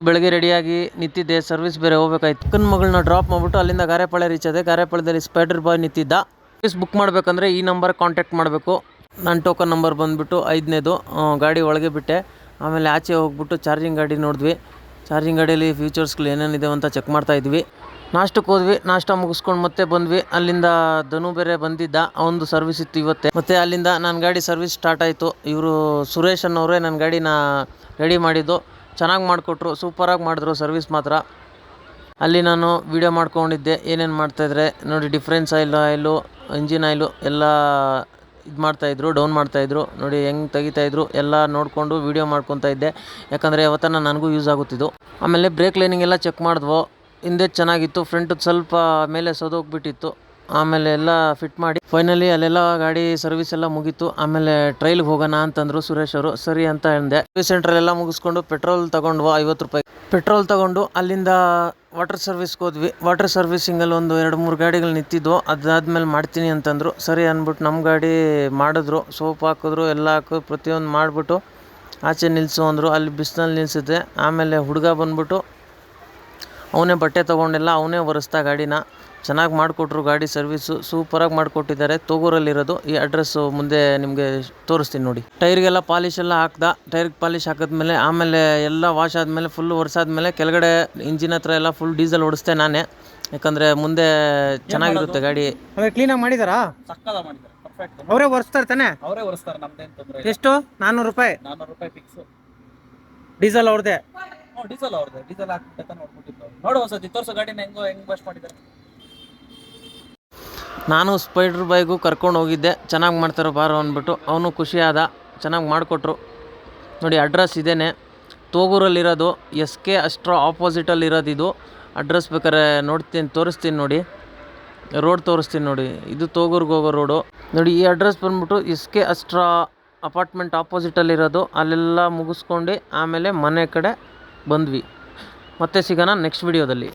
ಬೆಳಗ್ಗೆ ರೆಡಿಯಾಗಿ ನಿಂತಿದ್ದೆ, ಸರ್ವಿಸ್ ಬೇರೆ ಹೋಗ್ಬೇಕಾಯ್ತು. ಅಕ್ಕನ ಮಗಳನ್ನ ಡ್ರಾಪ್ ಮಾಡಿಬಿಟ್ಟು ಅಲ್ಲಿಂದ ಗಾರೆಪಾಳ್ಯ ರೀಚ್ ಆದೆ. ಗಾರೆಪಾಳ್ಯದಲ್ಲಿ ಸ್ಪೈಡರ್ ಬಾಯ್ ನಿಂತಿದ್ದ. ಸರ್ವಿಸ್ ಬುಕ್ ಮಾಡಬೇಕಂದ್ರೆ ಈ ನಂಬರ್ ಕಾಂಟ್ಯಾಕ್ಟ್ ಮಾಡಬೇಕು. ನನ್ನ ಟೋಕನ್ ನಂಬರ್ ಬಂದುಬಿಟ್ಟು 5ನೇದು. ಗಾಡಿ ಒಳಗೆ ಬಿಟ್ಟೆ. ಆಮೇಲೆ ಆಚೆ ಹೋಗ್ಬಿಟ್ಟು ಚಾರ್ಜಿಂಗ್ ಗಾಡಿ ನೋಡಿದ್ವಿ. ಚಾರ್ಜಿಂಗ್ ಗಾಡಿಯಲ್ಲಿ ಫ್ಯೂಚರ್ಸ್ಗಳು ಏನೇನಿದೆ ಅಂತ ಚೆಕ್ ಮಾಡ್ತಾ ಇದ್ವಿ. ನಾಷ್ಟಕ್ಕೆ ಹೋದ್ವಿ. ನಾಷ್ಟ ಮುಗಿಸ್ಕೊಂಡು ಮತ್ತೆ ಬಂದ್ವಿ. ಅಲ್ಲಿಂದ ಧನು ಬೇರೆ ಬಂದಿದ್ದ, ಅವನದು ಸರ್ವಿಸ್ ಇತ್ತು ಇವತ್ತೇ. ಮತ್ತು ಅಲ್ಲಿಂದ ನನ್ನ ಗಾಡಿ ಸರ್ವಿಸ್ ಸ್ಟಾರ್ಟ್ ಆಯಿತು. ಇವರು ಸುರೇಶ್ ಅನ್ನೋರೇ ನನ್ನ ಗಾಡಿನ ರೆಡಿ ಮಾಡಿದ್ದು. ಚೆನ್ನಾಗಿ ಮಾಡಿಕೊಟ್ರು, ಸೂಪರಾಗಿ ಮಾಡಿದ್ರು ಸರ್ವಿಸ್ ಮಾತ್ರ. ಅಲ್ಲಿ ನಾನು ವೀಡಿಯೋ ಮಾಡ್ಕೊಂಡಿದ್ದೆ ಏನೇನು ಮಾಡ್ತಾಯಿದ್ರೆ ನೋಡಿ. ಡಿಫ್ರೆನ್ಸ್ ಆಯಿಲು, ಇಂಜಿನ್ ಆಯಿಲು ಎಲ್ಲ ಇದು ಮಾಡ್ತಾಯಿದ್ರು, ಡೌನ್ ಮಾಡ್ತಾಯಿದ್ರು ನೋಡಿ. ಹೆಂಗೆ ತೆಗಿತಾಯಿದ್ರು ಎಲ್ಲ ನೋಡಿಕೊಂಡು ವೀಡಿಯೋ ಮಾಡ್ಕೊತಾ ಇದ್ದೆ. ಯಾಕಂದರೆ ಯಾವತ್ತನ ನನಗೂ ಯೂಸ್ ಆಗುತ್ತಿದ್ದು. ಆಮೇಲೆ ಬ್ರೇಕ್ ಲೈನಿಂಗ್ ಎಲ್ಲ ಚೆಕ್ ಮಾಡಿದ್ವು. ಹಿಂದೆ ಚೆನ್ನಾಗಿತ್ತು, ಫ್ರಂಟ್ ಸ್ವಲ್ಪ ಮೇಲೆ ಸೋದೋಗ್ಬಿಟ್ಟಿತ್ತು. ಆಮೇಲೆ ಎಲ್ಲ ಫಿಟ್ ಮಾಡಿ ಫೈನಲಿ ಅಲ್ಲೆಲ್ಲ ಗಾಡಿ ಸರ್ವಿಸ್ ಎಲ್ಲ ಮುಗೀತು. ಆಮೇಲೆ ಟ್ರೈಲ್ಗೆ ಹೋಗೋಣ ಅಂತಂದರು ಸುರೇಶ್ ಅವರು. ಸರಿ ಅಂತ ಹೇಳಿದೆ. ಸರ್ವಿಸ್ ಸೆಂಟ್ರಲ್ಲೆಲ್ಲ ಮುಗಿಸ್ಕೊಂಡು ಪೆಟ್ರೋಲ್ ತೊಗೊಂಡ್ವು 50 ರೂಪಾಯಿ. ಪೆಟ್ರೋಲ್ ತೊಗೊಂಡು ಅಲ್ಲಿಂದ ವಾಟರ್ ಸರ್ವಿಸ್ಗೆ ಹೋದ್ವಿ. ವಾಟರ್ ಸರ್ವಿಸಿಂಗಲ್ಲಿ ಒಂದು 2-3 ಗಾಡಿಗಳು ನಿಂತಿದ್ವು. ಅದಾದ್ಮೇಲೆ ಮಾಡ್ತೀನಿ ಅಂತಂದರು. ಸರಿ ಅಂದ್ಬಿಟ್ಟು ನಮ್ಮ ಗಾಡಿ ಮಾಡಿದ್ರು. ಸೋಪ್ ಹಾಕಿದ್ರು, ಎಲ್ಲ ಹಾಕಿದ್ರು, ಪ್ರತಿಯೊಂದು ಮಾಡಿಬಿಟ್ಟು ಆಚೆ ನಿಲ್ಲಿಸು ಅಂದರು. ಅಲ್ಲಿ ಬಿಸಿಲಲ್ಲಿ ನಿಲ್ಲಿಸಿದ್ದೆ. ಆಮೇಲೆ ಹುಡುಗ ಬಂದ್ಬಿಟ್ಟು ಅವನೇ ಬಟ್ಟೆ ತೊಗೊಂಡೆಲ್ಲ ಅವನೇ ಒರೆಸ್ತಾ ಗಾಡಿನ. ಚೆನ್ನಾಗಿ ಮಾಡಿಕೊಟ್ರು. ಗಾಡಿ ಸರ್ವಿಸು ಸೂಪರಾಗಿ ಮಾಡಿಕೊಟ್ಟಿದ್ದಾರೆ. ತೋಗೂರಲ್ಲಿರೋದು. ಈ ಅಡ್ರೆಸ್ಸು ಮುಂದೆ ನಿಮಗೆ ತೋರಿಸ್ತೀನಿ ನೋಡಿ. ಟೈರ್ಗೆಲ್ಲ ಪಾಲಿಶ್ ಎಲ್ಲ ಟೈರ್ಗೆ ಪಾಲಿಶ್ ಹಾಕಿದ್ಮೇಲೆ ಆಮೇಲೆ ಎಲ್ಲ ವಾಶ್ ಆದಮೇಲೆ ಫುಲ್ಲು ಒರೆಸಾದ್ಮೇಲೆ ಕೆಳಗಡೆ ಇಂಜಿನ್ ಹತ್ರ ಎಲ್ಲ ಫುಲ್ ಡೀಸೆಲ್ ಹೊಡಿಸ್ದೆ ನಾನೇ. ಯಾಕಂದರೆ ಮುಂದೆ ಚೆನ್ನಾಗಿರುತ್ತೆ ಗಾಡಿ. ಕ್ಲೀನಾಗಿ ಮಾಡಿದಾರಾ? ಸಕ್ಕದ ಮಾಡಿದ್ದಾರೆ, ಪರ್ಫೆಕ್ಟ್. ಅವರೇ ಒರೆಸ್ತಾರೆ ತಾನೆ? ಅವರೇ ಒರೆಸ್ತಾರೆ, ನಮ್ದೇನು ತೊಂದರೆ. ಎಷ್ಟು? 400 ರೂಪಾಯಿ. 400 ರೂಪಾಯಿ ಫಿಕ್ಸ್. ಡೀಸೆಲ್ ಅವ್ರದ್ದೇ? ಡೀಸೆಲ್ ಅವ್ರದ್ದೇ. ಡೀಸೆಲ್ ಹಾಕ್ಬಿಟ್ಟು ನೋಡ್ಬಿಟ್ಟಿದ್ದು ನೋಡು. ಹೊಸದಿ ತೋರಿಸೋ ಗಾಡಿನ ಹೆಂಗೆ ವಾಶ್ ಮಾಡಿದ್ದಾರೆ. ನಾನು ಸ್ಪೈಡರ್ ಬಾಯ್ಗೂ ಕರ್ಕೊಂಡು ಹೋಗಿದ್ದೆ. ಚೆನ್ನಾಗಿ ಮಾಡ್ತಾರೆ ಬಾರೋ ಅಂದ್ಬಿಟ್ಟು. ಅವನು ಖುಷಿಯಾದ. ಚೆನ್ನಾಗಿ ಮಾಡಿಕೊಟ್ರು ನೋಡಿ. ಅಡ್ರೆಸ್ ಇದೇನೆ, ತೋಗೂರಲ್ಲಿರೋದು. SK ಅಸ್ಟ್ರಾ ಆಪೋಸಿಟಲ್ಲಿರೋದು ಇದು ಅಡ್ರೆಸ್. ಬೇಕಾದ್ರೆ ತೋರಿಸ್ತೀನಿ ನೋಡಿ. ರೋಡ್ ತೋರಿಸ್ತೀನಿ ನೋಡಿ. ಇದು ತೋಗೂರ್ಗೆ ಹೋಗೋ ರೋಡು ನೋಡಿ. ಈ ಅಡ್ರೆಸ್ ಬಂದ್ಬಿಟ್ಟು SK ಅಸ್ಟ್ರಾ ಅಪಾರ್ಟ್ಮೆಂಟ್ ಆಪೋಸಿಟಲ್ಲಿರೋದು. ಅಲ್ಲೆಲ್ಲ ಮುಗಿಸ್ಕೊಂಡು ಆಮೇಲೆ ಮನೆ ಕಡೆ ಬಂದ್ವಿ. ಮತ್ತೆ ಸಿಗೋಣ ನೆಕ್ಸ್ಟ್ ವಿಡಿಯೋದಲ್ಲಿ.